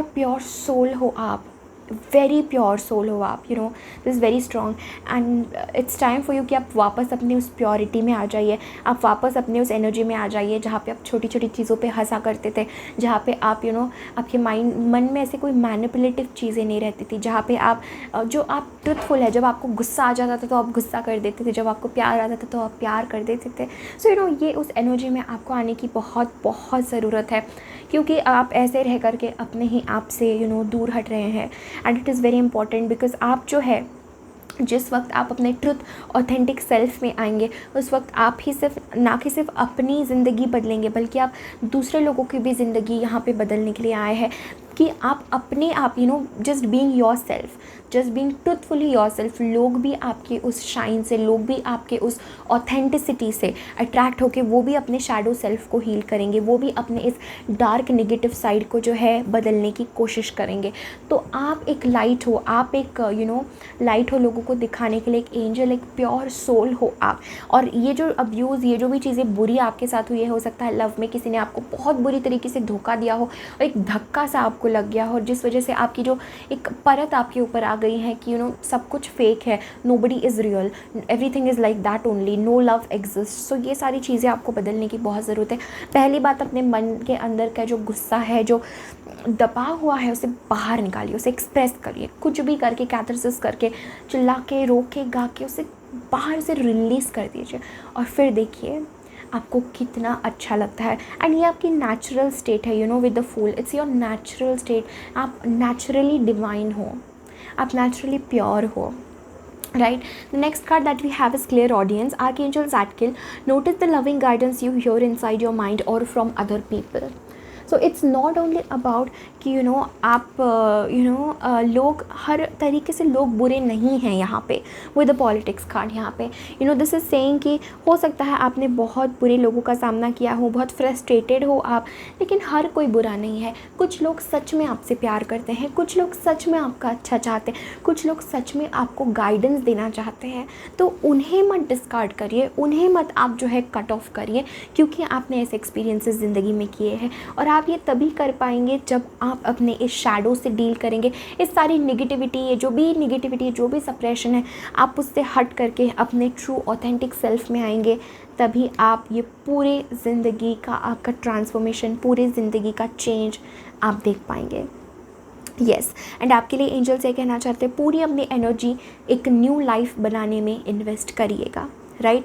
प्योर सोल हो आप। वेरी प्योर सोल हो आप, you no this is very strong and it's time for you कि आप वापस अपनी उस प्योरिटी में आ जाइए, आप वापस अपने उस एनर्जी में आ जाइए जहाँ पे आप छोटी छोटी चीज़ों पे हंसा करते थे, जहाँ पे आप यू नो आपके मन में ऐसे कोई मैनिपुलेटिव चीज़ें नहीं रहती थी, जहाँ पे आप जो आप ट्रुथफुल है, जब आपको गुस्सा आ जाता था तो आप गुस्सा कर देते थे, जब आपको प्यार आता था तो आप प्यार कर देते थे। सो यू नो ये उस एनर्जी में आपको आने की बहुत बहुत ज़रूरत है, क्योंकि आप ऐसे रह करके अपने ही आप से यू नो दूर हट रहे हैं। And it is very important because आप जो है, जिस वक्त आप अपने ट्रुथ ऑथेंटिक सेल्फ में आएंगे, उस वक्त आप ही सिर्फ अपनी ज़िंदगी बदलेंगे, बल्कि आप दूसरे लोगों की भी ज़िंदगी यहाँ पे बदलने के लिए आए हैं, कि आप अपने आप you know just being yourself, just being truthfully yourself, लोग भी आपके उस शाइन से, लोग भी आपके उस ऑथेंटिसिटी से अट्रैक्ट होके वो भी अपने शैडो सेल्फ को हील करेंगे, वो भी अपने इस डार्क नेगेटिव साइड को जो है बदलने की कोशिश करेंगे। तो आप एक लाइट हो, आप एक यू नो लाइट हो लोगों को दिखाने के लिए, एक एंजल, एक प्योर सोल हो आप। और ये जो अब्यूज़, ये जो भी चीज़ें बुरी आपके साथ हुई है, हो सकता है लव में किसी ने आपको बहुत बुरी तरीके से धोखा दिया हो और एक धक्का सा आपको लग गया हो, जिस वजह से आपकी जो एक परत आपके ऊपर आ गई है कि यू नो सब कुछ फेक है, nobody is real, everything is like that only, no love exist. So ये सारी चीज़ें आपको बदलने की बहुत ज़रूरत है। पहली बात, अपने मन के अंदर का जो गुस्सा है, जो दबा हुआ है, उसे बाहर निकालिए, उसे एक्सप्रेस करिए, कुछ भी करके, कैथारसिस करके, चिल्ला के, रो के, गा के उसे बाहर से रिलीज़ कर दीजिए। और फिर देखिए आपको कितना अच्छा लगता है। एंड ये आपकी नेचुरल स्टेट है, you know with the fool, it's your natural state. आप नेचुरली डिवाइन हो, आप नेचुरली प्योर हो, right? The next card that we have is clear audience. Archangel Zadkiel, notice the loving guidance you hear inside your mind or from other people. So it's not only about कि you know आप लोग हर तरीके से, लोग बुरे नहीं हैं यहाँ पे, विद द पॉलिटिक्स कार्ड यहाँ पे, you know this is saying कि हो सकता है आपने बहुत बुरे लोगों का सामना किया हो, बहुत फ्रस्ट्रेटेड हो आप, लेकिन हर कोई बुरा नहीं है। कुछ लोग सच में आपसे प्यार करते हैं, कुछ लोग सच में आपका अच्छा चाहते हैं, कुछ लोग सच में आपको गाइडेंस देना चाहते हैं। तो उन्हें मत डिस्कार्ड करिए, उन्हें मत आप जो है कट ऑफ करिए, क्योंकि आपने ऐसे एक्सपीरियंसेस ज़िंदगी में किए हैं। और आप ये तभी कर पाएंगे जब आप अपने इस शैडो से डील करेंगे। इस सारी नेगेटिविटी, ये जो भी नेगेटिविटी है, जो भी सप्रेशन है, आप उससे हट करके अपने ट्रू ऑथेंटिक सेल्फ में आएंगे, तभी आप ये पूरे ज़िंदगी का आपका ट्रांसफॉर्मेशन, पूरे ज़िंदगी का चेंज आप देख पाएंगे। यस, एंड आपके लिए एंजल्स ये कहना चाहते हैं, पूरी अपनी एनर्जी एक न्यू लाइफ बनाने में इन्वेस्ट करिएगा, राइट?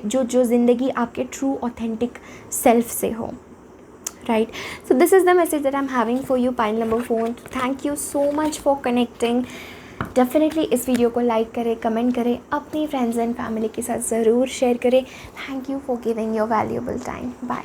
जो ज़िंदगी आपके ट्रू ऑथेंटिक सेल्फ से हो, right? So this is the message that I'm having for you, pile number 4. Thank you so much for connecting. Definitely इस वीडियो को लाइक करें, कमेंट करें, अपनी फ्रेंड्स एंड फैमिली के साथ ज़रूर शेयर करें। Thank you for giving your valuable time. Bye.